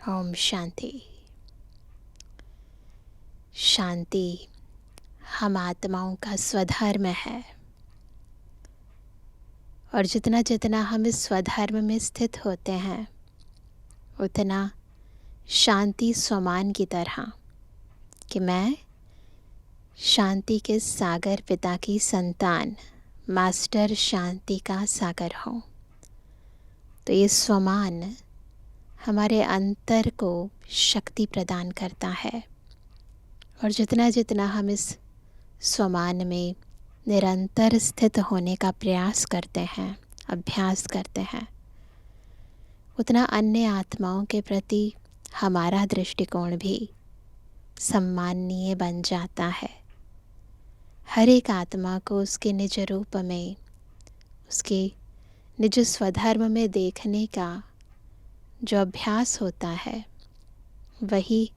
ओम शांति। शांति हम आत्माओं का स्वधर्म है और जितना जितना हम इस स्वधर्म में स्थित होते हैं उतना शांति स्वमान की तरह कि मैं शांति के सागर पिता की संतान मास्टर शांति का सागर हूँ। तो ये स्वमान हमारे अंतर को शक्ति प्रदान करता है और जितना जितना हम इस स्वमान में निरंतर स्थित होने का प्रयास करते हैं, अभ्यास करते हैं, उतना अन्य आत्माओं के प्रति हमारा दृष्टिकोण भी सम्माननीय बन जाता है। हर एक आत्मा को उसके निज रूप में, उसके निज स्वधर्म में देखने का जो अभ्यास होता है वही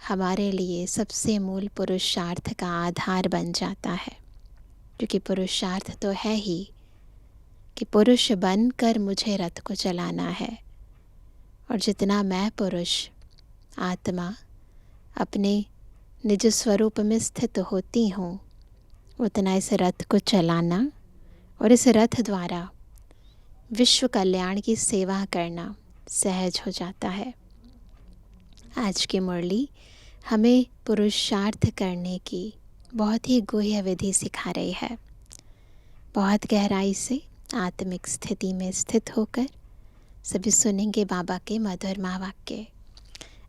हमारे लिए सबसे मूल पुरुषार्थ का आधार बन जाता है। क्योंकि पुरुषार्थ तो है ही कि पुरुष बनकर मुझे रथ को चलाना है और जितना मैं पुरुष आत्मा अपने निज स्वरूप में स्थित होती हूँ उतना इस रथ को चलाना और इस रथ द्वारा विश्व कल्याण की सेवा करना सहज हो जाता है। आज की मुरली हमें पुरुषार्थ करने की बहुत ही गुह्य विधि सिखा रही है। बहुत गहराई से आत्मिक स्थिति में स्थित होकर सभी सुनेंगे बाबा के मधुर महावाक्य।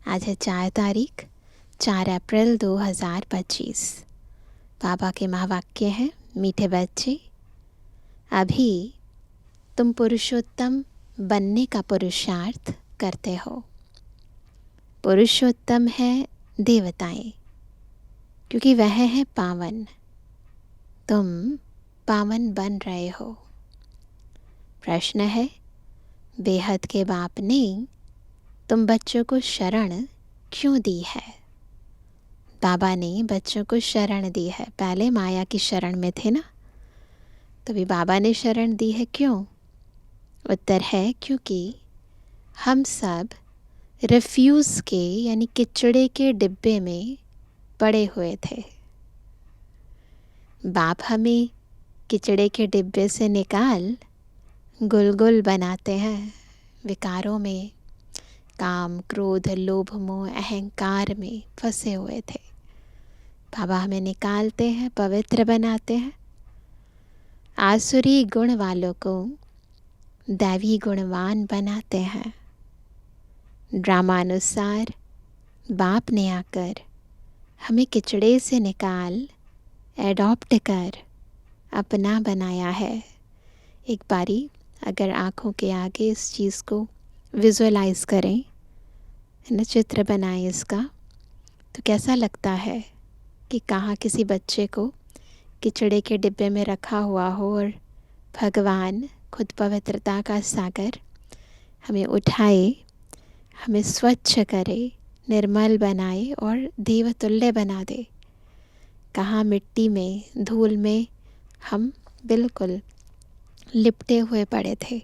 आज है 4 अप्रैल 2025। बाबा के महावाक्य हैं, मीठे बच्चे, अभी तुम पुरुषोत्तम बनने का पुरुषार्थ करते हो। पुरुषोत्तम है देवताएं, क्योंकि वह है पावन। तुम पावन बन रहे हो। प्रश्न है, बेहद के बाप ने तुम बच्चों को शरण क्यों दी है? बाबा ने बच्चों को शरण दी है। पहले माया की शरण में थे ना, तो भी बाबा ने शरण दी है। क्यों? उत्तर है क्योंकि हम सब रिफ्यूज़ के यानी किचड़े के डिब्बे में पड़े हुए थे। बाप हमें किचड़े के डिब्बे से निकाल गुलगुल बनाते हैं। विकारों में, काम, क्रोध, लोभ, मोह, अहंकार में फंसे हुए थे। बाबा हमें निकालते हैं, पवित्र बनाते हैं। आसुरी गुण वालों को दैवी गुणवान बनाते हैं। ड्रामानुसार बाप ने आकर हमें किचड़े से निकाल एडॉप्ट कर अपना बनाया है। एक बारी अगर आँखों के आगे इस चीज़ को विजुअलाइज करें, न चित्र बनाएं इसका, तो कैसा लगता है कि कहाँ किसी बच्चे को किचड़े के डिब्बे में रखा हुआ हो और भगवान खुद पवित्रता का सागर हमें उठाए, हमें स्वच्छ करे, निर्मल बनाए और देवतुल्य बना दे। कहाँ मिट्टी में, धूल में हम बिल्कुल लिपटे हुए पड़े थे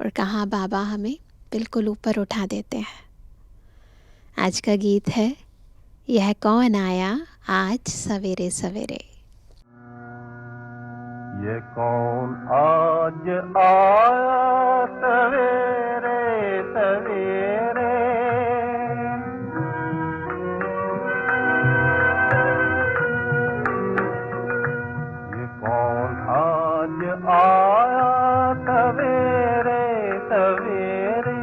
और कहाँ बाबा हमें बिल्कुल ऊपर उठा देते हैं। आज का गीत है, यह कौन आया आज सवेरे सवेरे। ये कौन आज आया सवेरे सवेरे, ये कौन आज आया सवेरे सवेरे,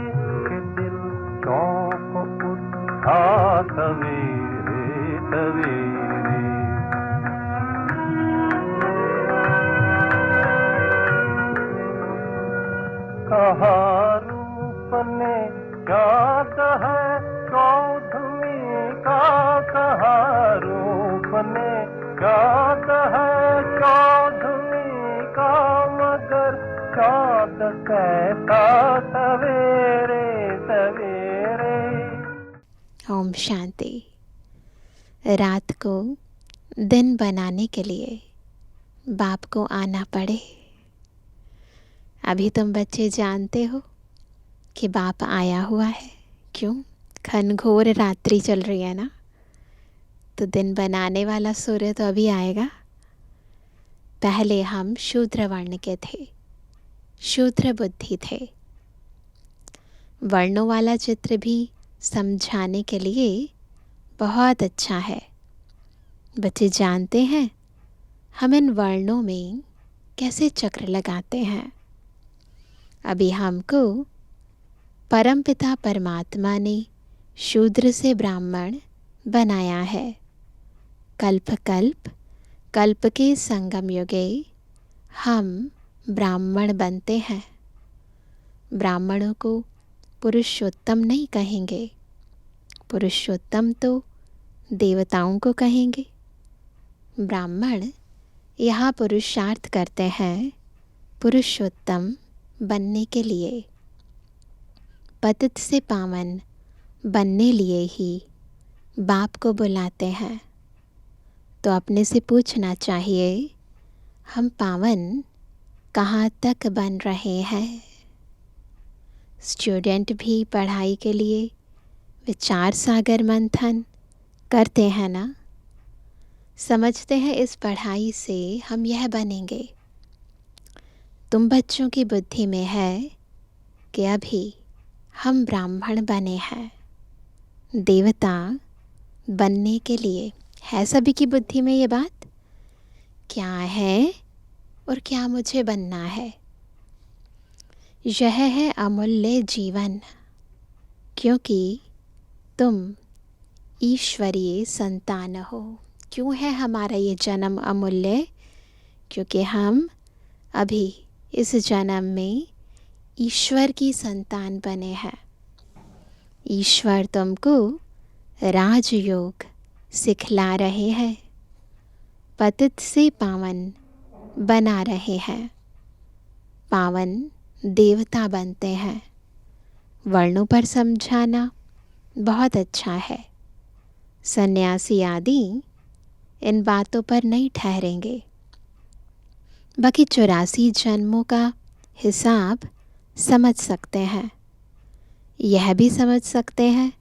कि दिल चौंक उठा सवेरे सवेरे। कहा रूप ने याद है चौधरी का, कहा रूप ने याद है चौधरी का, मगर चाँद कैसा सवेरे सवेरे। ओम शांति। रात को दिन बनाने के लिए बाप को आना पड़े। अभी तुम बच्चे जानते हो कि बाप आया हुआ है। क्यों? घनघोर रात्रि चल रही है ना, तो दिन बनाने वाला सूर्य तो अभी आएगा। पहले हम शूद्र वर्ण के थे, शूद्र बुद्धि थे। वर्णों वाला चित्र भी समझाने के लिए बहुत अच्छा है। बच्चे जानते हैं हम इन वर्णों में कैसे चक्र लगाते हैं। अभी हमको परमपिता परमात्मा ने शूद्र से ब्राह्मण बनाया है। कल्प कल्प कल्प के संगम युगे हम ब्राह्मण बनते हैं। ब्राह्मणों को पुरुषोत्तम नहीं कहेंगे, पुरुषोत्तम तो देवताओं को कहेंगे। ब्राह्मण यहाँ पुरुषार्थ करते हैं पुरुषोत्तम बनने के लिए। पतित से पावन बनने लिए ही बाप को बुलाते हैं। तो अपने से पूछना चाहिए, हम पावन कहाँ तक बन रहे हैं। स्टूडेंट भी पढ़ाई के लिए विचार सागर मंथन करते हैं ना, समझते हैं इस पढ़ाई से हम यह बनेंगे। तुम बच्चों की बुद्धि में है कि अभी हम ब्राह्मण बने हैं, देवता बनने के लिए। है सभी की बुद्धि में ये बात, क्या है और क्या मुझे बनना है। यह है अमूल्य जीवन, क्योंकि तुम ईश्वरीय संतान हो। क्यों है हमारा ये जन्म अमूल्य? क्योंकि हम अभी इस जन्म में ईश्वर की संतान बने हैं। ईश्वर तुमको राजयोग सिखला रहे हैं, पतित से पावन बना रहे हैं। पावन देवता बनते हैं। वर्णों पर समझाना बहुत अच्छा है। सन्यासी आदि इन बातों पर नहीं ठहरेंगे। बाकी 84 जन्मों का हिसाब समझ सकते हैं। यह भी समझ सकते हैं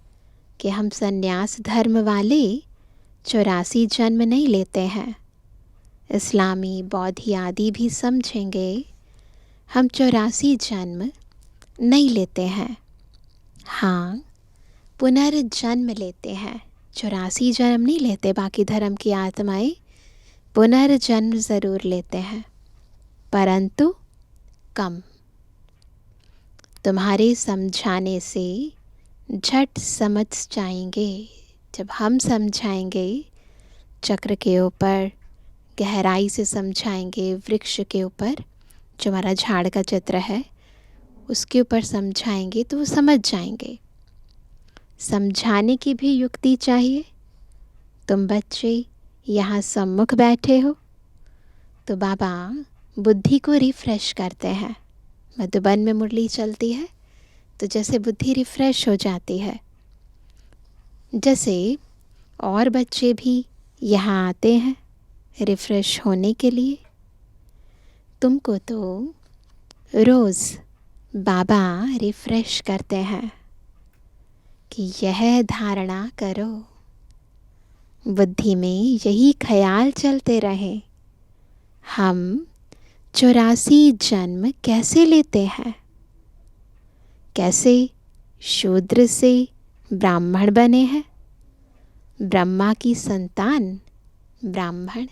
कि हम सन्यास धर्म वाले 84 जन्म नहीं लेते हैं। इस्लामी बौद्ध आदि भी समझेंगे हम 84 जन्म नहीं लेते हैं। हाँ, पुनर्जन्म लेते हैं, 84 जन्म नहीं लेते। बाकी धर्म की आत्माएं पुनर्जन्म ज़रूर लेते हैं, परंतु कम। तुम्हारे समझाने से झट समझ जाएंगे। जब हम समझाएंगे, चक्र के ऊपर गहराई से समझाएंगे, वृक्ष के ऊपर जो हमारा झाड़ का चित्र है उसके ऊपर समझाएंगे तो वो समझ जाएंगे। समझाने की भी युक्ति चाहिए। तुम बच्चे यहाँ सम्मुख बैठे हो तो बाबा बुद्धि को रिफ़्रेश करते हैं। मधुबन में मुरली चलती है तो जैसे बुद्धि रिफ़्रेश हो जाती है, जैसे और बच्चे भी यहाँ आते हैं रिफ़्रेश होने के लिए। तुमको तो रोज़ बाबा रिफ़्रेश करते हैं कि यह धारणा करो, बुद्धि में यही ख्याल चलते रहे, हम 84 जन्म कैसे लेते हैं, कैसे शूद्र से ब्राह्मण बने हैं, ब्रह्मा की संतान ब्राह्मण।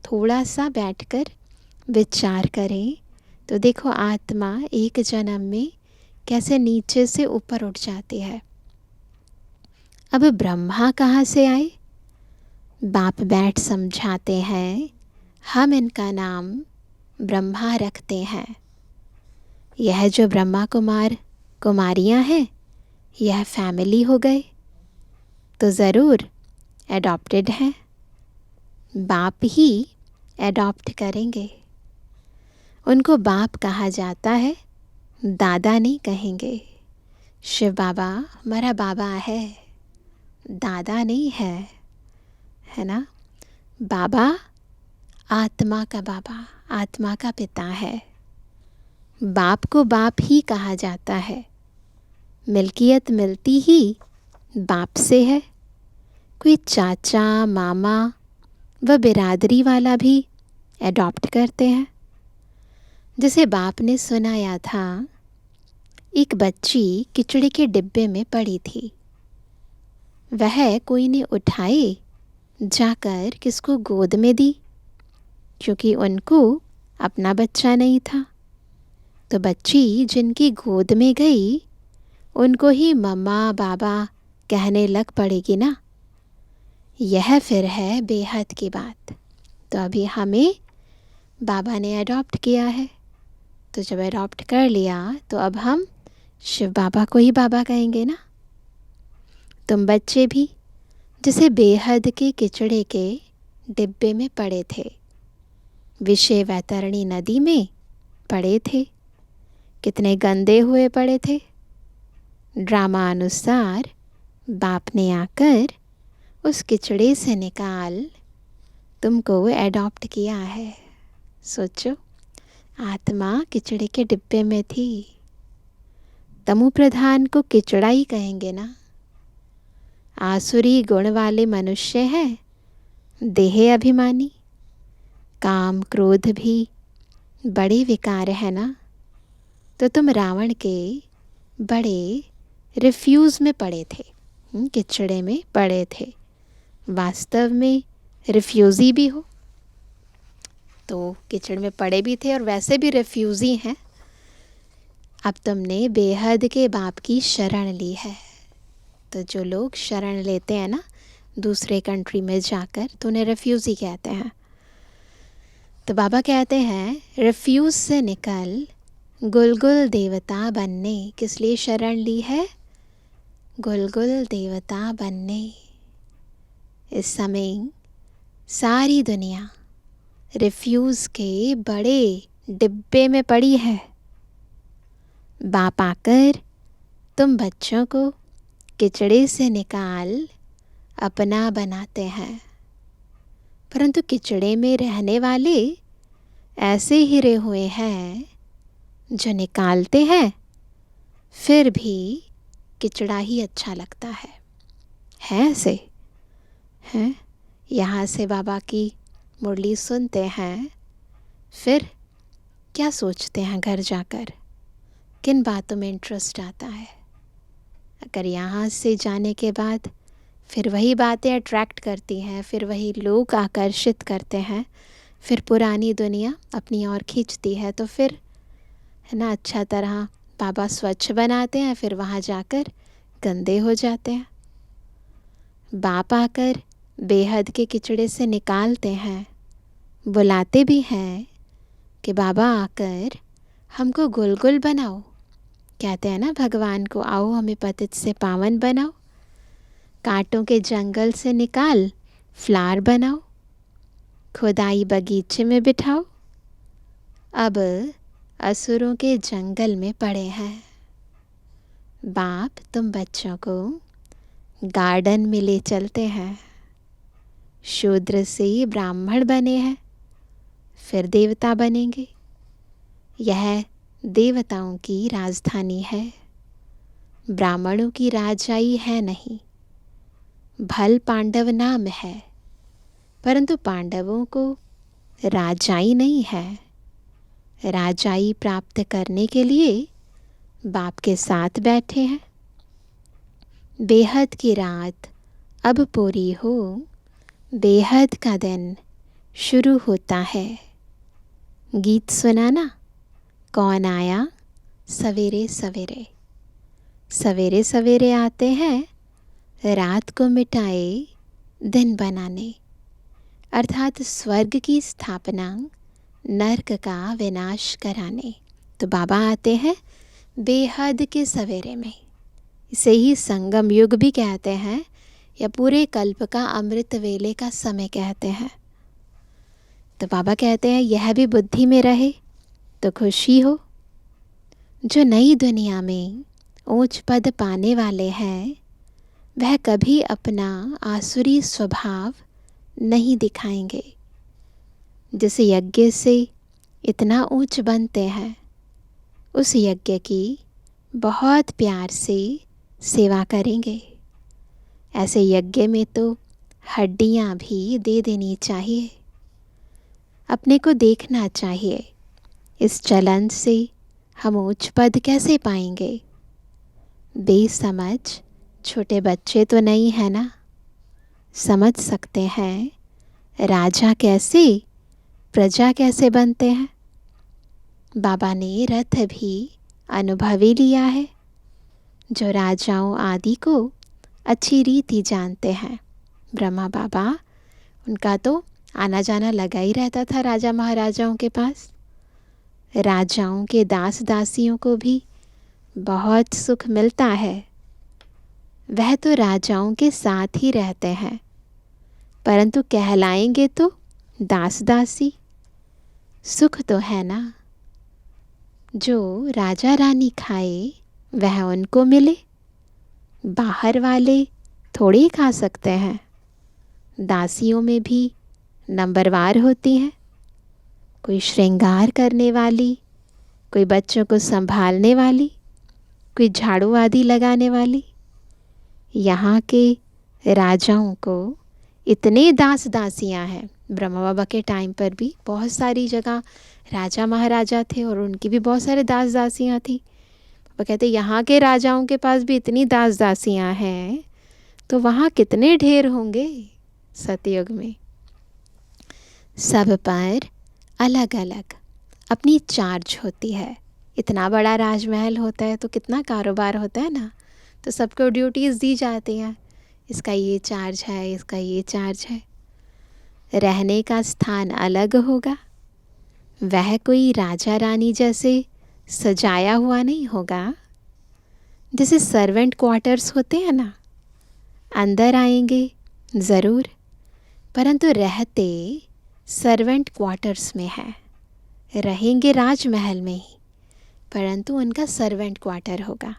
थोड़ा सा बैठकर विचार करें तो देखो आत्मा एक जन्म में कैसे नीचे से ऊपर उठ जाती है। अब ब्रह्मा कहाँ से आए? बाप बैठ समझाते हैं, हम इनका नाम ब्रह्मा रखते हैं। यह जो ब्रह्मा कुमार कुमारियाँ हैं, यह फैमिली हो गए तो ज़रूर एडॉप्टेड हैं। बाप ही एडॉप्ट करेंगे। उनको बाप कहा जाता है, दादा नहीं कहेंगे। शिव बाबा हमारा बाबा है, दादा नहीं है, है ना। बाबा आत्मा का बाबा, आत्मा का पिता है। बाप को बाप ही कहा जाता है। मिल्कियत मिलती ही बाप से है, कोई चाचा मामा व बिरादरी वाला भी एडॉप्ट करते हैं। जैसे बाप ने सुनाया था, एक बच्ची किचड़े के डिब्बे में पड़ी थी। वह कोई ने उठाए जाकर किसको गोद में दी, क्योंकि उनको अपना बच्चा नहीं था। तो बच्ची जिनकी गोद में गई उनको ही मम्मा बाबा कहने लग पड़ेगी ना। यह फिर है बेहद की बात। तो अभी हमें बाबा ने अडॉप्ट किया है, तो जब अडॉप्ट कर लिया तो अब हम शिव बाबा को ही बाबा कहेंगे ना। तुम बच्चे भी जैसे बेहद के किचड़े के डिब्बे में पड़े थे, विषय वैतरणी नदी में पड़े थे, कितने गंदे हुए पड़े थे। ड्रामा अनुसार बाप ने आकर उस किचड़े से निकाल तुमको एडॉप्ट किया है। सोचो, आत्मा किचड़े के डिब्बे में थी। तमु प्रधान को किचड़ा ही कहेंगे ना। आसुरी गुण वाले मनुष्य हैं, देह अभिमानी, काम क्रोध भी बड़े विकार है ना। तो तुम रावण के बड़े रिफ्यूज में पड़े थे, किचड़े में पड़े थे। वास्तव में रिफ्यूज़ी भी हो, तो किचड़ में पड़े भी थे और वैसे भी रिफ्यूज़ी हैं। अब तुमने बेहद के बाप की शरण ली है। तो जो लोग शरण लेते हैं ना दूसरे कंट्री में जाकर, तो उन्हें रिफ्यूज़ी कहते हैं। तो बाबा कहते हैं रिफ्यूज़ से निकल गुलगुल देवता बनने। किस लिए शरण ली है? गुलगुल देवता बनने। इस समय सारी दुनिया रिफ्यूज़ के बड़े डिब्बे में पड़ी है। बाप आकर तुम बच्चों को किचड़े से निकाल अपना बनाते हैं, परंतु किचड़े में रहने वाले ऐसे हीरे हुए हैं जो निकालते हैं फिर भी किचड़ा ही अच्छा लगता है ऐसे हैं। यहाँ से बाबा की मुरली सुनते हैं, फिर क्या सोचते हैं घर जाकर, किन बातों में इंटरेस्ट आता है। अगर यहाँ से जाने के बाद फिर वही बातें अट्रैक्ट करती हैं, फिर वही लोग आकर्षित करते हैं, फिर पुरानी दुनिया अपनी ओर खींचती है, तो फिर है ना अच्छा तरह बाबा स्वच्छ बनाते हैं, फिर वहाँ जाकर गंदे हो जाते हैं। बाप आकर बेहद के किचड़े से निकालते हैं, बुलाते भी हैं कि बाबा आकर हमको गुलगुल बनाओ। कहते हैं ना भगवान को, आओ हमें पतित से पावन बनाओ, कांटों के जंगल से निकाल फ्लावर बनाओ, खुदाई बगीचे में बिठाओ। अब असुरों के जंगल में पड़े हैं। बाप तुम बच्चों को गार्डन में ले चलते हैं। शूद्र से ब्राह्मण बने हैं, फिर देवता बनेंगे। यह देवताओं की राजधानी है, ब्राह्मणों की राजाई है नहीं। भल पांडव नाम है, परंतु पांडवों को राजाई नहीं है। राजाई प्राप्त करने के लिए बाप के साथ बैठे हैं। बेहद की रात अब पूरी हो, बेहद का दिन शुरू होता है। गीत सुनाना, कौन आया सवेरे सवेरे। सवेरे सवेरे आते हैं रात को मिटाए दिन बनाने, अर्थात स्वर्ग की स्थापना, नर्क का विनाश कराने। तो बाबा आते हैं बेहद के सवेरे में। इसे ही संगम युग भी कहते हैं, या पूरे कल्प का अमृत वेले का समय कहते हैं। तो बाबा कहते हैं यह भी बुद्धि में रहे तो खुशी हो। जो नई दुनिया में ऊंच पद पाने वाले हैं, वह कभी अपना आसुरी स्वभाव नहीं दिखाएंगे। जिस यज्ञ से इतना ऊंच बनते हैं, उस यज्ञ की बहुत प्यार से सेवा करेंगे। ऐसे यज्ञ में तो हड्डियाँ भी दे देनी चाहिए। अपने को देखना चाहिए, इस चलन से हम उच्च पद कैसे पाएंगे। बेसमझ छोटे बच्चे तो नहीं है ना, समझ सकते हैं राजा कैसे, प्रजा कैसे बनते हैं। बाबा ने रथ भी अनुभवी लिया है, जो राजाओं आदि को अच्छी रीति जानते हैं। ब्रह्मा बाबा, उनका तो आना जाना लगा ही रहता था राजा महाराजाओं के पास। राजाओं के दास दासियों को भी बहुत सुख मिलता है, वह तो राजाओं के साथ ही रहते हैं, परंतु कहलाएंगे तो दास दासी। सुख तो है ना, जो राजा रानी खाए वह उनको मिले, बाहर वाले थोड़े ही खा सकते हैं। दासियों में भी नंबरवार होती हैं, कोई श्रृंगार करने वाली, कोई बच्चों को संभालने वाली, कोई झाड़ू आदि लगाने वाली। यहाँ के राजाओं को इतने दास दासियाँ हैं। ब्रह्मा बाबा के टाइम पर भी बहुत सारी जगह राजा महाराजा थे और उनकी भी बहुत सारे दास दासियाँ थी। वो कहते यहाँ के राजाओं के पास भी इतनी दास दासियाँ हैं, तो वहाँ कितने ढेर होंगे सतयुग में। सब पर अलग अलग अपनी चार्ज होती है। इतना बड़ा राजमहल होता है तो कितना कारोबार होता है ना, तो सबको ड्यूटीज़ दी जाती हैं, इसका ये चार्ज है, इसका ये चार्ज है। रहने का स्थान अलग होगा, वह कोई राजा रानी जैसे सजाया हुआ नहीं होगा। जैसे सर्वेंट क्वार्टर्स होते हैं ना, अंदर आएंगे ज़रूर, परंतु रहते सर्वेंट क्वार्टर्स में है। रहेंगे राजमहल में ही, परंतु उनका सर्वेंट क्वार्टर होगा।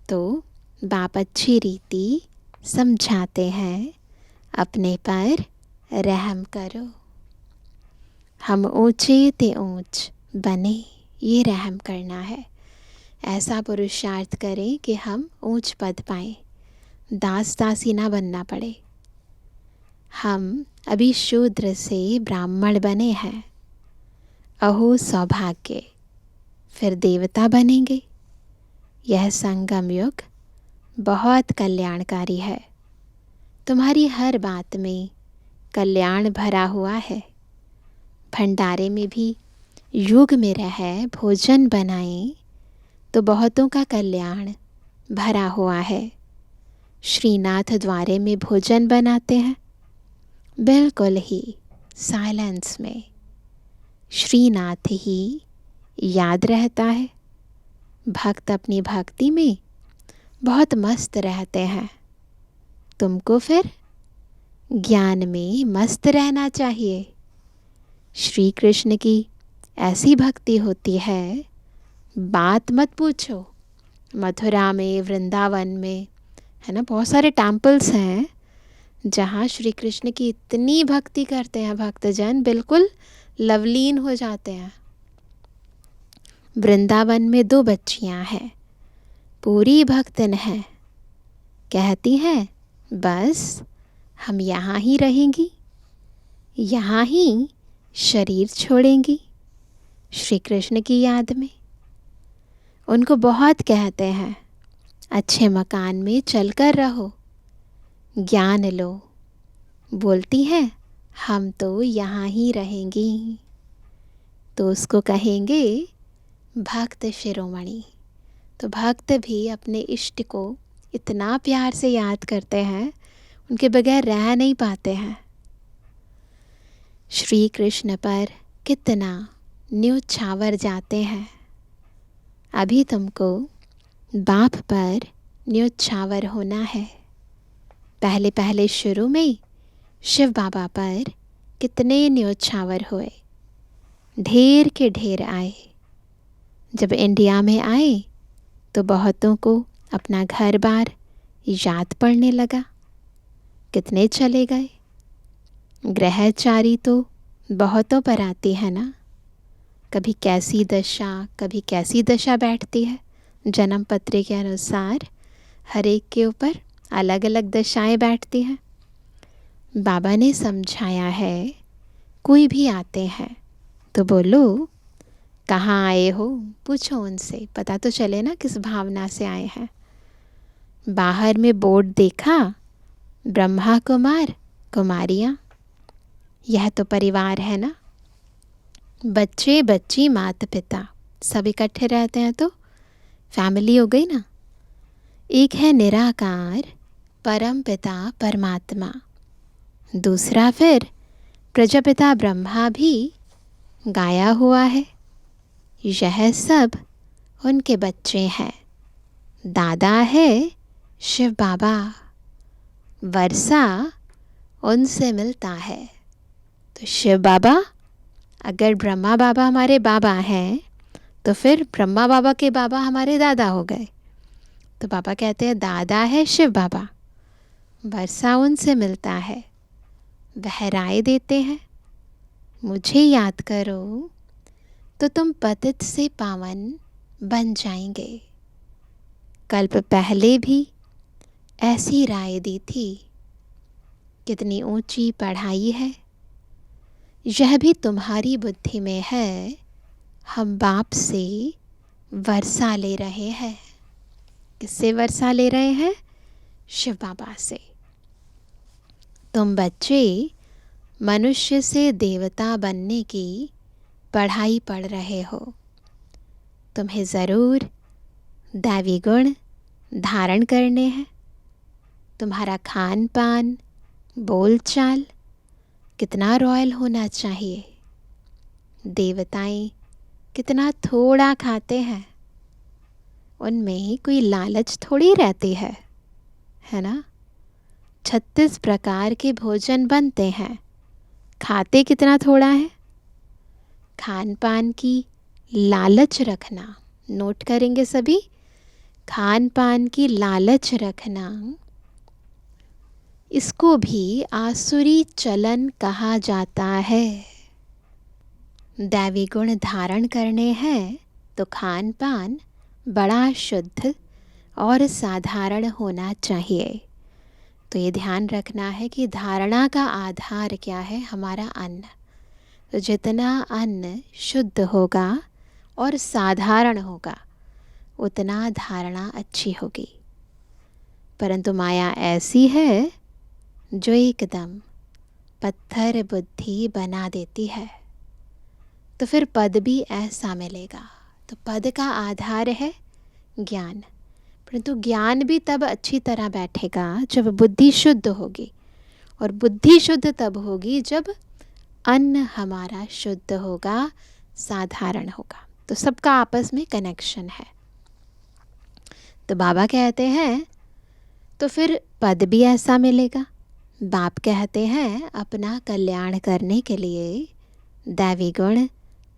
तो बाप अच्छी रीति समझाते हैं, अपने पर रहम करो। हम ऊंचे ते ऊंच बने, ये रहम करना है। ऐसा पुरुषार्थ करें कि हम ऊंच पद पाएं, दास दासी ना बनना पड़े। हम अभी शूद्र से ब्राह्मण बने हैं, अहो सौभाग्य, फिर देवता बनेंगे। यह संगम युग बहुत कल्याणकारी है। तुम्हारी हर बात में कल्याण भरा हुआ है। भंडारे में भी युग में रह भोजन बनाएं तो बहुतों का कल्याण भरा हुआ है। श्रीनाथ द्वारे में भोजन बनाते हैं, बिल्कुल ही साइलेंस में। श्रीनाथ ही याद रहता है। भक्त अपनी भक्ति में बहुत मस्त रहते हैं। तुमको फिर ज्ञान में मस्त रहना चाहिए। श्री कृष्ण की ऐसी भक्ति होती है, बात मत पूछो। मथुरा में, वृंदावन में, है ना, बहुत सारे टेम्पल्स हैं जहाँ श्री कृष्ण की इतनी भक्ति करते हैं भक्तजन, बिल्कुल लवलीन हो जाते हैं। वृंदावन में 2 बच्चियाँ हैं, पूरी भक्तन हैं। कहती हैं बस हम यहाँ ही रहेंगी, यहाँ ही शरीर छोड़ेंगी श्री कृष्ण की याद में। उनको बहुत कहते हैं अच्छे मकान में चलकर रहो, ज्ञान लो। बोलती हैं हम तो यहाँ ही रहेंगी। तो उसको कहेंगे भक्त शिरोमणि। तो भक्त भी अपने इष्ट को इतना प्यार से याद करते हैं, उनके बगैर रह नहीं पाते हैं। श्री कृष्ण पर कितना न्योछावर जाते हैं। अभी तुमको बाप पर न्योछावर होना है। पहले पहले शुरू में शिव बाबा पर कितने न्योछावर हुए, ढेर के ढेर आए। जब इंडिया में आए तो बहुतों को अपना घर बार याद पड़ने लगा, कितने चले गए। ग्रहचारी तो बहुतों पर आती है ना, कभी कैसी दशा बैठती है। जन्म पत्र के अनुसार हर एक के ऊपर अलग अलग दशाएं बैठती हैं। बाबा ने समझाया है, कोई भी आते हैं तो बोलो कहाँ आए हो, पूछो उनसे, पता तो चले ना किस भावना से आए हैं। बाहर में बोर्ड देखा, ब्रह्मा कुमार कुमारियाँ, यह तो परिवार है ना। बच्चे बच्ची माता पिता सब इकट्ठे रहते हैं तो फैमिली हो गई ना। एक है निराकार परम पिता परमात्मा, दूसरा फिर प्रजापिता ब्रह्मा भी गाया हुआ है। यह सब उनके बच्चे हैं। दादा है शिव बाबा, वर्षा उनसे मिलता है। तो शिव बाबा, अगर ब्रह्मा बाबा हमारे बाबा हैं तो फिर ब्रह्मा बाबा के बाबा हमारे दादा हो गए। तो बाबा कहते हैं दादा है शिव बाबा, वर्षा उनसे मिलता है, वह राय देते हैं मुझे याद करो तो तुम पतित से पावन बन जाएंगे। कल्प पहले भी ऐसी राय दी थी। कितनी ऊंची पढ़ाई है, यह भी तुम्हारी बुद्धि में है। हम बाप से वर्षा ले रहे हैं। किससे वर्षा ले रहे हैं? शिव बाबा से। तुम बच्चे मनुष्य से देवता बनने की पढ़ाई पढ़ रहे हो। तुम्हें ज़रूर दैवी गुण धारण करने हैं। तुम्हारा खान पान बोलचाल कितना रॉयल होना चाहिए। देवताएं कितना थोड़ा खाते हैं, उनमें कोई लालच थोड़ी रहती है ना। 36 प्रकार के भोजन बनते हैं, खाते कितना थोड़ा है। खान पान की लालच रखना, नोट करेंगे सभी, खान पान की लालच रखना, इसको भी आसुरी चलन कहा जाता है। दैवी गुण धारण करने हैं तो खान पान बड़ा शुद्ध और साधारण होना चाहिए। तो ये ध्यान रखना है कि धारणा का आधार क्या है? हमारा अन्न। तो जितना अन्न शुद्ध होगा और साधारण होगा उतना धारणा अच्छी होगी। परंतु माया ऐसी है जो एकदम पत्थर बुद्धि बना देती है। तो फिर पद भी ऐसा मिलेगा। तो पद का आधार है ज्ञान, परंतु ज्ञान भी तब अच्छी तरह बैठेगा जब बुद्धि शुद्ध होगी, और बुद्धि शुद्ध तब होगी जब अन्न हमारा शुद्ध होगा, साधारण होगा। तो सबका आपस में कनेक्शन है। तो बाबा कहते हैं तो फिर पद भी ऐसा मिलेगा। बाप कहते हैं अपना कल्याण करने के लिए दैवी गुण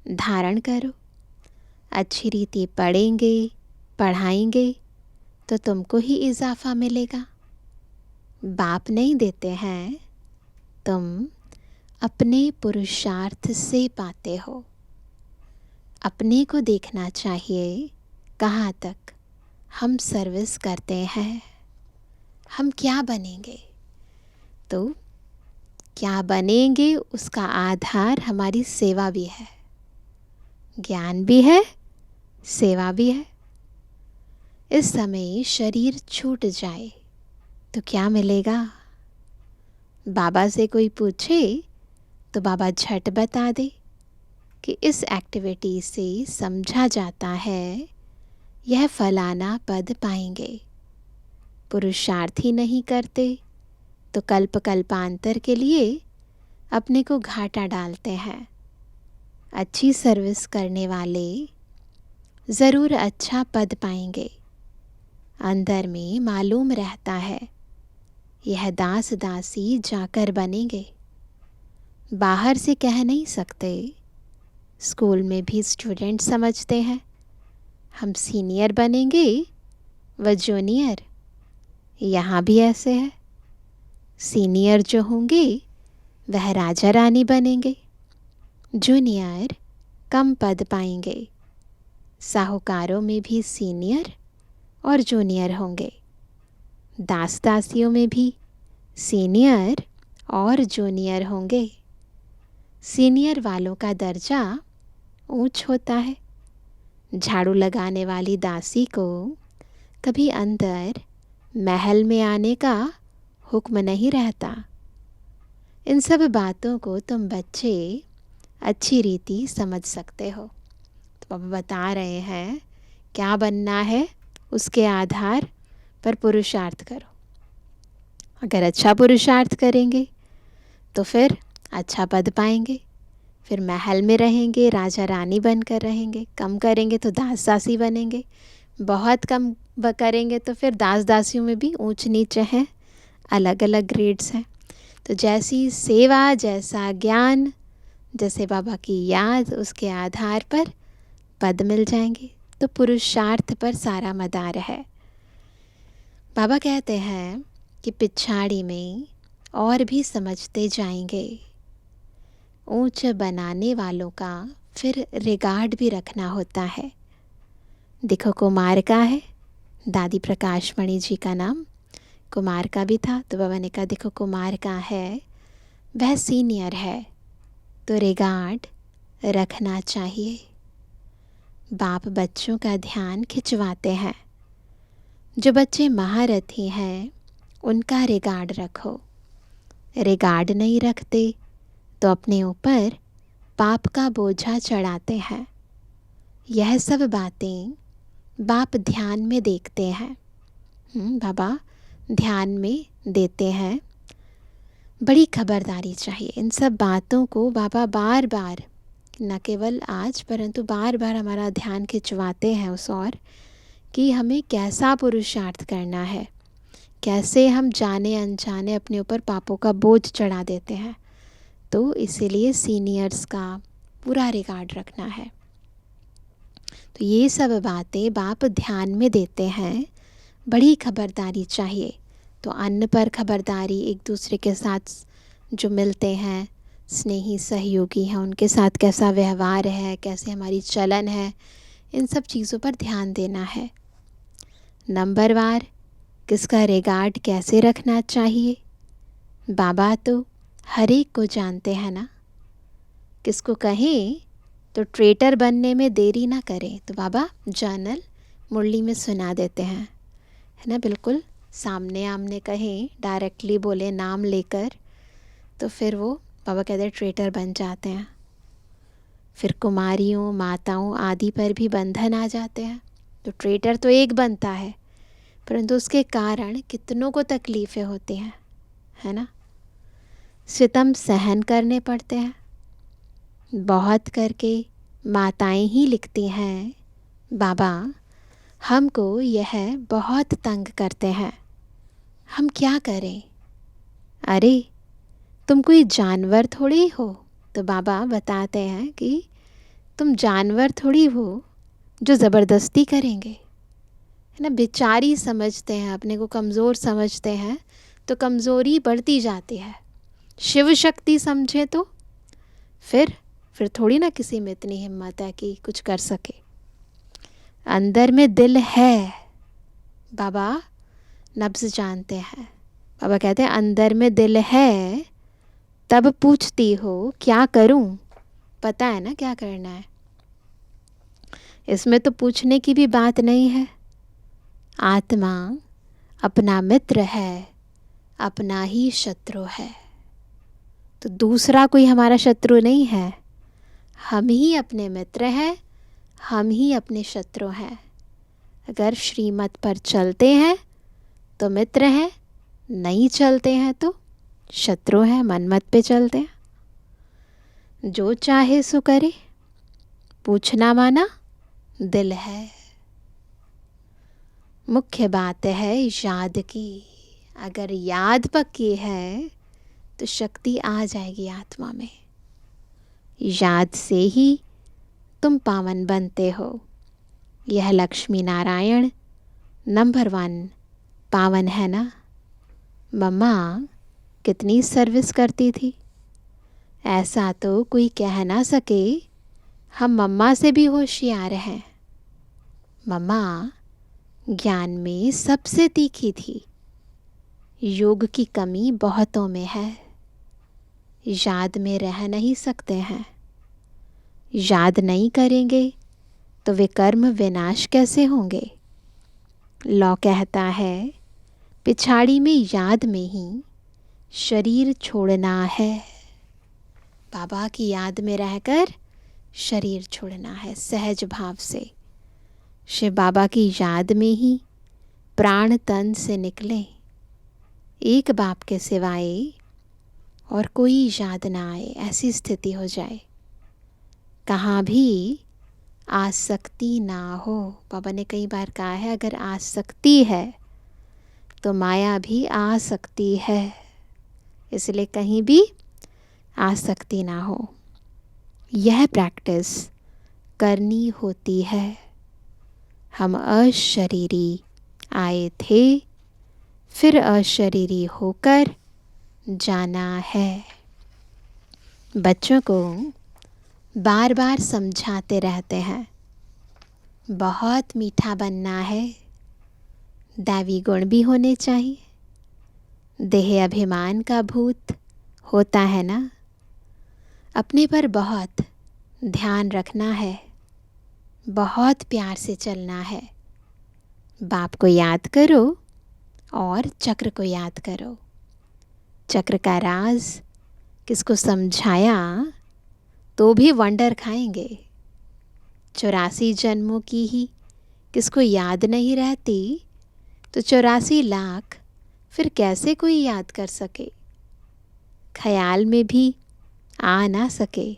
धारण करो, अच्छी रीति पढ़ेंगे पढ़ाएंगे तो तुमको ही इजाफा मिलेगा। बाप नहीं देते हैं, तुम अपने पुरुषार्थ से पाते हो। अपने को देखना चाहिए कहाँ तक हम सर्विस करते हैं, हम क्या बनेंगे। तो क्या बनेंगे उसका आधार हमारी सेवा भी है, ज्ञान भी है, सेवा भी है। इस समय शरीर छूट जाए तो क्या मिलेगा? बाबा से कोई पूछे तो बाबा झट बता दे कि इस एक्टिविटी से समझा जाता है यह फलाना पद पाएंगे। पुरुषार्थ ही नहीं करते तो कल्प कल्पांतर के लिए अपने को घाटा डालते हैं। अच्छी सर्विस करने वाले ज़रूर अच्छा पद पाएंगे। अंदर में मालूम रहता है यह दास दासी जाकर बनेंगे, बाहर से कह नहीं सकते। स्कूल में भी स्टूडेंट समझते हैं हम सीनियर बनेंगे व जूनियर, यहाँ भी ऐसे है। सीनियर जो होंगे वह राजा रानी बनेंगे, जूनियर कम पद पाएंगे। साहूकारों में भी सीनियर और जूनियर होंगे। दास दासियों में भी सीनियर और जूनियर होंगे। सीनियर वालों का दर्जा ऊंच होता है। झाड़ू लगाने वाली दासी को कभी अंदर महल में आने का हुक्म नहीं रहता। इन सब बातों को तुम बच्चे अच्छी रीति समझ सकते हो। तो अब बता रहे हैं क्या बनना है, उसके आधार पर पुरुषार्थ करो। अगर अच्छा पुरुषार्थ करेंगे तो फिर अच्छा पद पाएंगे, फिर महल में रहेंगे, राजा रानी बनकर रहेंगे। कम करेंगे तो दास दासी बनेंगे, बहुत कम करेंगे तो फिर दास दासियों में भी ऊंच नीच हैं, अलग अलग ग्रेड्स हैं। तो जैसी सेवा, जैसा ज्ञान, जैसे बाबा की याद, उसके आधार पर पद मिल जाएंगे। तो पुरुषार्थ पर सारा मदार है। बाबा कहते हैं कि पिछाड़ी में और भी समझते जाएंगे। ऊंच बनाने वालों का फिर रिगार्ड भी रखना होता है। देखो कुमार का है, दादी प्रकाशमणि जी का नाम कुमार का भी था। तो बाबा ने कहा देखो कुमार का है, वह सीनियर है तो रिगार्ड रखना चाहिए। बाप बच्चों का ध्यान खिंचवाते हैं। जो बच्चे महारथी हैं उनका रिगार्ड रखो। रिगार्ड नहीं रखते तो अपने ऊपर पाप का बोझा चढ़ाते हैं। यह सब बातें बाप ध्यान में देखते हैं। बाबा ध्यान में देते हैं। बड़ी खबरदारी चाहिए। इन सब बातों को बाबा बार बार, न केवल आज परंतु बार बार हमारा ध्यान खिंचवाते हैं उस ओर कि हमें कैसा पुरुषार्थ करना है, कैसे हम जाने अनजाने अपने ऊपर पापों का बोझ चढ़ा देते हैं। तो इसीलिए सीनियर्स का पूरा रिगार्ड रखना है। तो ये सब बातें बाप ध्यान में देते हैं। बड़ी खबरदारी चाहिए। तो अन्न पर खबरदारी, एक दूसरे के साथ जो मिलते हैं, स्नेही सहयोगी हैं, उनके साथ कैसा व्यवहार है, कैसे हमारी चलन है, इन सब चीज़ों पर ध्यान देना है। नंबरवार किसका रिगार्ड कैसे रखना चाहिए। बाबा तो हर एक को जानते हैं ना। किसको कहें तो ट्रेटर बनने में देरी ना करें, तो बाबा जर्नल मुरली में सुना देते हैं, है ना। बिल्कुल सामने आमने कहें, डायरेक्टली बोले नाम लेकर, तो फिर वो बाबा कहते हैं ट्रेटर बन जाते हैं। फिर कुमारियों, माताओं आदि पर भी बंधन आ जाते हैं। तो ट्रेटर तो एक बनता है, परंतु उसके कारण कितनों को तकलीफ़ें होती हैं, है ना। सितम सहन करने पड़ते हैं। बहुत करके माताएं ही लिखती हैं, बाबा हमको यह बहुत तंग करते हैं, हम क्या करें। अरे तुम कोई जानवर थोड़ी हो। तो बाबा बताते हैं कि तुम जानवर थोड़ी हो जो ज़बरदस्ती करेंगे, है ना। बेचारी समझते हैं, अपने को कमज़ोर समझते हैं, तो कमज़ोरी बढ़ती जाती है। शिव शक्ति समझे तो फिर थोड़ी ना किसी में इतनी हिम्मत है कि कुछ कर सके। अंदर में दिल है, बाबा नब्ज़ जानते हैं। बाबा कहते हैं अंदर में दिल है तब पूछती हो क्या करूं, पता है ना क्या करना है। इसमें तो पूछने की भी बात नहीं है। आत्मा अपना मित्र है, अपना ही शत्रु है। तो दूसरा कोई हमारा शत्रु नहीं है, हम ही अपने मित्र हैं, हम ही अपने शत्रु हैं। अगर श्रीमत पर चलते हैं तो मित्र हैं, नहीं चलते हैं तो शत्रु हैं, मनमत पे चलते हैं। जो चाहे सो करे, पूछना माना दिल है। मुख्य बात है याद की। अगर याद पक्की है तो शक्ति आ जाएगी आत्मा में। याद से ही तुम पावन बनते हो। यह लक्ष्मी नारायण नंबर 1 पावन है ना। मम्मा कितनी सर्विस करती थी, ऐसा तो कोई कह ना सके। हम मम्मा से भी होशियार हैं। मम्मा ज्ञान में सबसे तीखी थी, योग की कमी बहुतों में है। याद में रह नहीं सकते हैं। याद नहीं करेंगे तो वे कर्म विनाश कैसे होंगे। लौ कहता है पिछाड़ी में याद में ही शरीर छोड़ना है। बाबा की याद में रहकर शरीर छोड़ना है सहज भाव से। शिव बाबा की याद में ही प्राण तन से निकले। एक बाप के सिवाय और कोई याद ना आए, ऐसी स्थिति हो जाए। कहाँ भी आसक्ति ना हो। बाबा ने कई बार कहा है अगर आसक्ति है तो माया भी आ सकती है, इसलिए कहीं भी आसक्ति ना हो। यह प्रैक्टिस करनी होती है। हम अशरीरी आए थे, फिर अशरीरी होकर जाना है। बच्चों को बार बार समझाते रहते हैं, बहुत मीठा बनना है, दैवी गुण भी होने चाहिए। देह अभिमान का भूत होता है ना, अपने पर बहुत ध्यान रखना है, बहुत प्यार से चलना है। बाप को याद करो और चक्र को याद करो। चक्र का राज किसको समझाया तो भी वंडर खाएंगे। 84 जन्मों की ही किसको याद नहीं रहती तो 84 लाख फिर कैसे कोई याद कर सके, ख्याल में भी आ ना सके।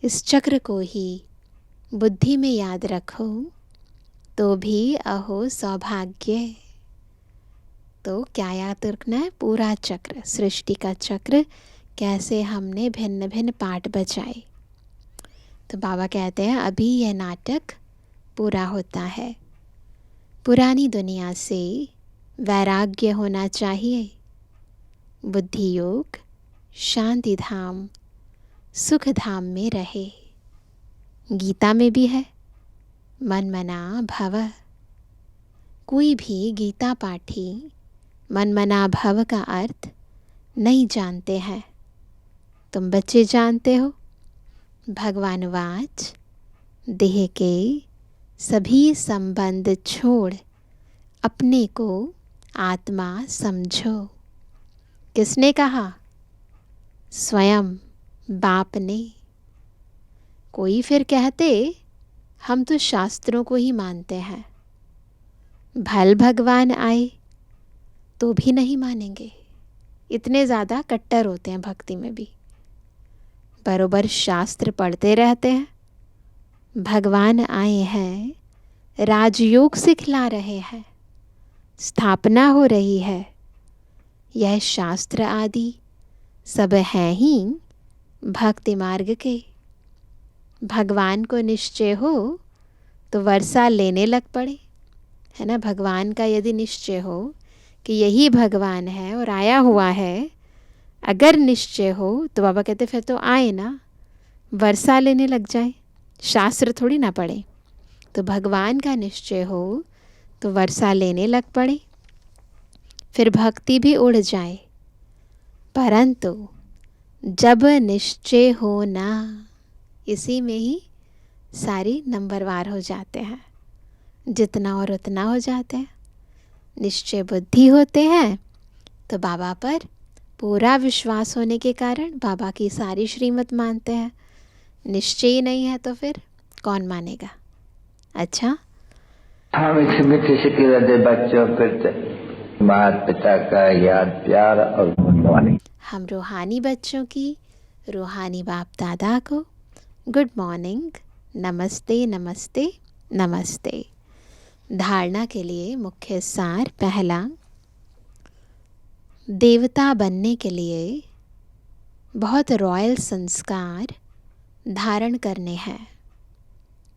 इस चक्र को ही बुद्धि में याद रखो तो भी अहो सौभाग्य। तो क्या याद रखना है, पूरा चक्र, सृष्टि का चक्र, कैसे हमने भिन्न भिन्न पार्ट बचाए। तो बाबा कहते हैं अभी यह नाटक पूरा होता है। पुरानी दुनिया से वैराग्य होना चाहिए। बुद्धि योग शांति धाम सुख धाम में रहे। गीता में भी है मन मना भव। कोई भी गीता पाठी मन मना भव का अर्थ नहीं जानते हैं। तुम बच्चे जानते हो। भगवान वाच देह के सभी संबंध छोड़ अपने को आत्मा समझो। किसने कहा? स्वयं बाप ने। कोई फिर कहते हम तो शास्त्रों को ही मानते हैं, भल भगवान आए तो भी नहीं मानेंगे। इतने ज़्यादा कट्टर होते हैं भक्ति में भी, बरोबर शास्त्र पढ़ते रहते हैं। भगवान आए हैं, राजयोग सिखला रहे हैं, स्थापना हो रही है। यह शास्त्र आदि सब हैं ही भक्ति मार्ग के। भगवान को निश्चय हो तो वर्षा लेने लग पड़े, है ना। भगवान का यदि निश्चय हो कि यही भगवान है और आया हुआ है, अगर निश्चय हो तो बाबा कहते फिर तो आए ना, वर्षा लेने लग जाए, शास्त्र थोड़ी ना पढ़े। तो भगवान का निश्चय हो तो वर्षा लेने लग पड़े, फिर भक्ति भी उड़ जाए। परंतु जब निश्चय हो ना, इसी में ही सारी नंबरवार हो जाते हैं, जितना और उतना हो जाते हैं। निश्चय बुद्धि होते हैं तो बाबा पर पूरा विश्वास होने के कारण बाबा की सारी श्रीमत मानते हैं। निश्चय ही नहीं है तो फिर कौन मानेगा। अच्छा, हम इस मीठी शिकल दे बच्चों फिर माता पिता का याद प्यार और गुड। हम रूहानी बच्चों की रूहानी बाप दादा को गुड मॉर्निंग, नमस्ते नमस्ते नमस्ते। धारणा के लिए मुख्य सार। पहला, देवता बनने के लिए बहुत रॉयल संस्कार धारण करने हैं।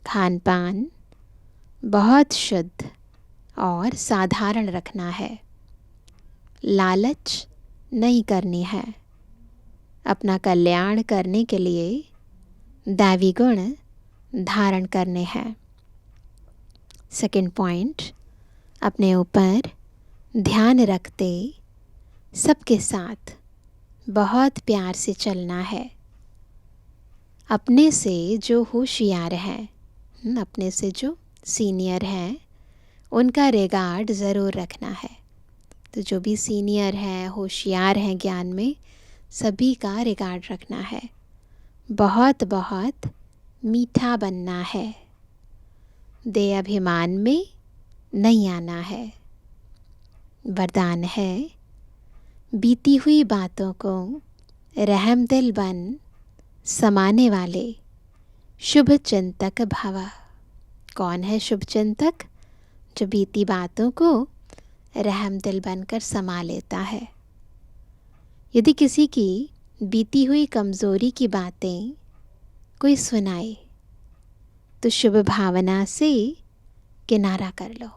खान पान बहुत शुद्ध और साधारण रखना है। लालच नहीं करनी है। अपना कल्याण करने के लिए दैवी गुण धारण करने हैं। सेकंड पॉइंट, अपने ऊपर ध्यान रखते सबके साथ बहुत प्यार से चलना है। अपने से जो होशियार हैं, अपने से जो सीनियर हैं, उनका रिगार्ड ज़रूर रखना है। तो जो भी सीनियर हैं, होशियार हैं ज्ञान में, सभी का रिगार्ड रखना है। बहुत बहुत मीठा बनना है। दे अभिमान में नहीं आना है। वरदान है, बीती हुई बातों को रहमदिल बन समाने वाले शुभ चिंतक भव। कौन है शुभ चिंतक? जो बीती बातों को रहमदिल बनकर समा लेता है। यदि किसी की बीती हुई कमज़ोरी की बातें कोई सुनाए तो शुभ भावना से किनारा कर लो।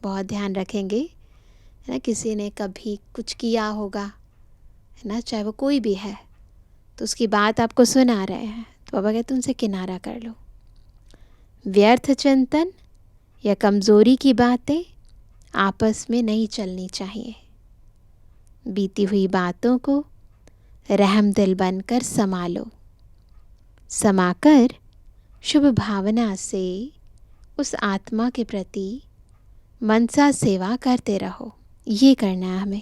बहुत ध्यान रखेंगे, है ना। किसी ने कभी कुछ किया होगा, है ना, चाहे वो कोई भी है, तो उसकी बात आपको सुना रहे हैं तो बाबा कहते उनसे किनारा कर लो। व्यर्थ चिंतन या कमज़ोरी की बातें आपस में नहीं चलनी चाहिए। बीती हुई बातों को रहमदिल बनकर संभालो। समाकर शुभ भावना से उस आत्मा के प्रति मनसा सेवा करते रहो। ये करना है हमें।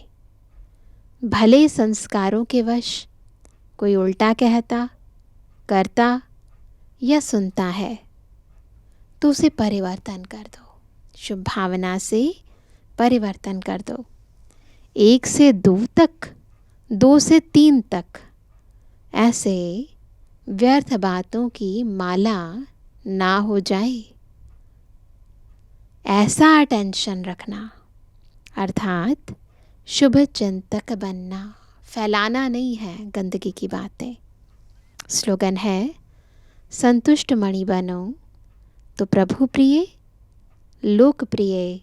भले संस्कारों के वश कोई उल्टा कहता, करता या सुनता है तो उसे परिवर्तन कर दो। शुभ भावना से परिवर्तन कर दो। 1 से 2 तक, 2 से 3 तक ऐसे व्यर्थ बातों की माला ना हो जाए, ऐसा अटेंशन रखना। अर्थात शुभ चिंतक बनना, फैलाना नहीं है गंदगी की बातें। स्लोगन है, संतुष्ट मणि बनो तो प्रभु प्रिय, लोकप्रिय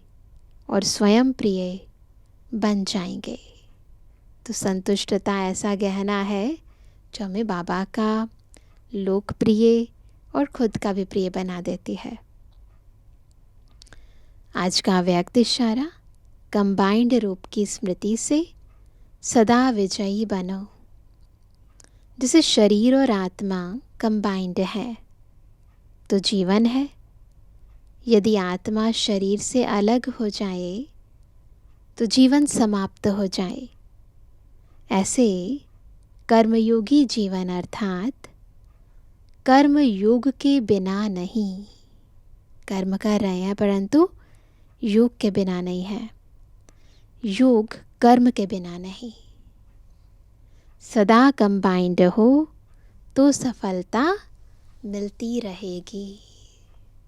और स्वयं प्रिय बन जाएंगे। तो संतुष्टता ऐसा गहना है जो हमें बाबा का लोकप्रिय और खुद का भी प्रिय बना देती है। आज का व्यक्त इशारा, कंबाइंड रूप की स्मृति से सदा विजयी बनो। जैसे शरीर और आत्मा कंबाइंड है तो जीवन है। यदि आत्मा शरीर से अलग हो जाए तो जीवन समाप्त हो जाए। ऐसे कर्मयोगी जीवन अर्थात कर्म योग के बिना नहीं। कर्म कर रहे हैं परंतु योग के बिना नहीं है। योग कर्म के बिना नहीं। सदा कंबाइंड हो तो सफलता मिलती रहेगी।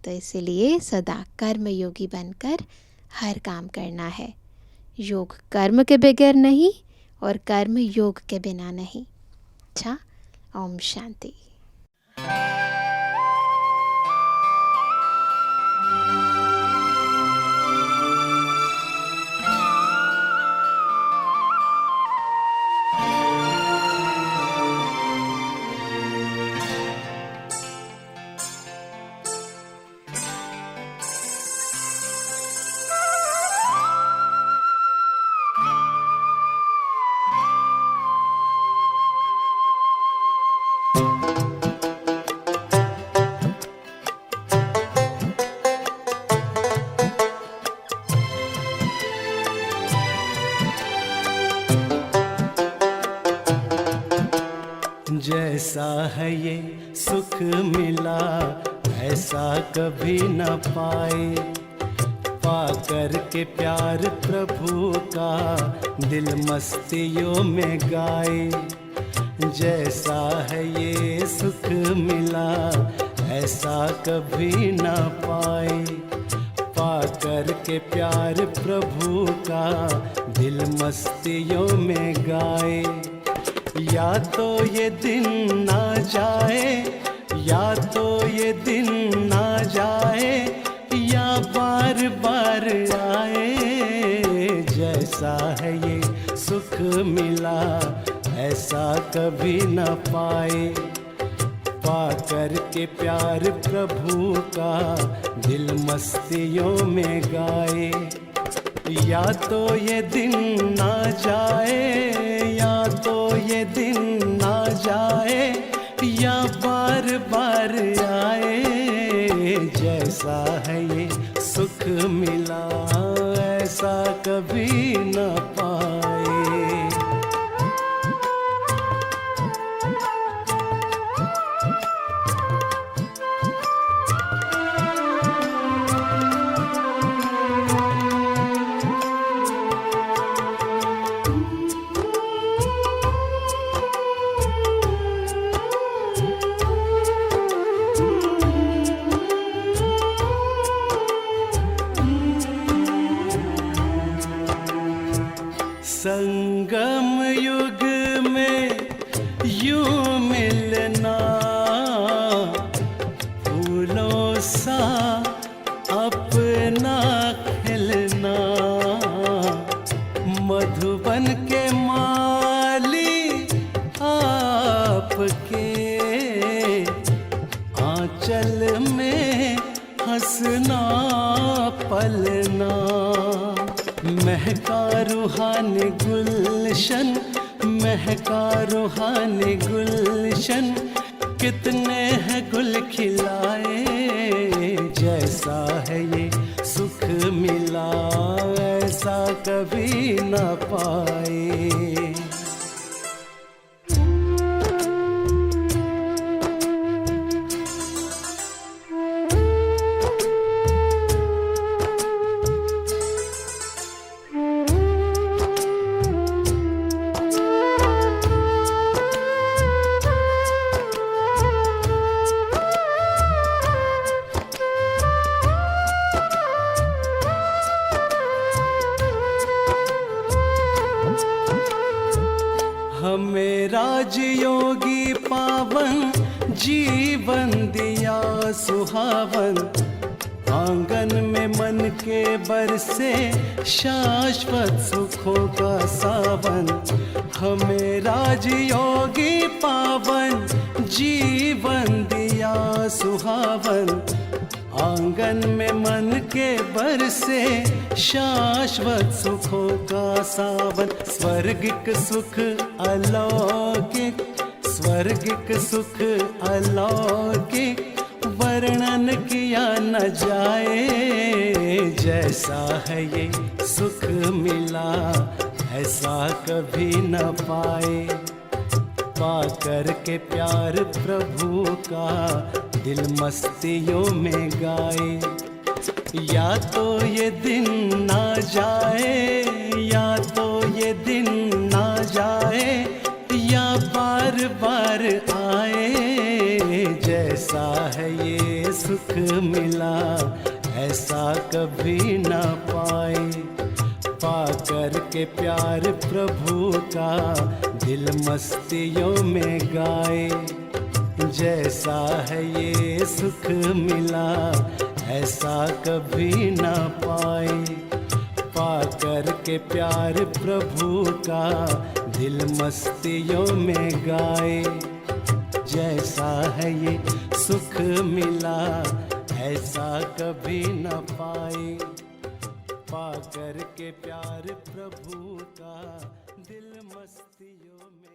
तो इसलिए सदा कर्म योगी बनकर हर काम करना है। योग कर्म के बगैर नहीं और कर्म योग के बिना नहीं। अच्छा, ओम शांति। जैसा है ये सुख मिला ऐसा कभी न पाए। पाकर के प्यार प्रभु का दिल मस्तियों में गाए। जैसा है ये सुख मिला ऐसा कभी न पाए। पाकर के प्यार प्रभु का दिल मस्तियों में गाए। या तो ये दिन ना जाए, या तो ये दिन ना जाए, या बार बार आए। जैसा है ये सुख मिला ऐसा कभी न पाए। पाकर के प्यार प्रभु का दिल मस्तियों में गाए। या तो ये दिन ना जाए, या तो ये दिन ना जाए, या बार बार आए। जैसा है ये सुख मिला ऐसा कभी न पाए। संगम युग में यूं मिलना, फूलों सा अपना खिलना। मधुबन के माली आपके आंचल में हंसना पलना। महका रूहानी गुलशन, महका रूहानी गुलशन, कितने हैं गुल खिलाए। जैसा है ये सुख मिला ऐसा कभी न पाए। हमें राजयोगी पावन जीवन दिया सुहावन। आंगन में मन के बरसे शाश्वत सुखों का सावन। हमें राजयोगी पावन जीवन दिया सुहावन। आंगन में मन के बरसे शाश्वत सुखों का सावन। स्वर्गिक सुख अलौकिक, स्वर्गिक सुख अलौकिक, वर्णन किया न जाए। जैसा है ये सुख मिला ऐसा कभी न पाए। पाकर के प्यार प्रभु का दिल मस्तियों में गाए। या तो ये दिन ना जाए, या तो ये दिन ना जाए, या बार बार आए। जैसा है ये सुख मिला ऐसा कभी न पाए। पाकर के प्यार प्रभु का दिल मस्तियों में गाए। जैसा है ये सुख मिला ऐसा कभी न पाए। पाकर के प्यार प्रभु का दिल मस्तियों में गाए। जैसा है ये सुख मिला ऐसा कभी न पाए। पाकर के प्यार प्रभु का दिल मस्तियों में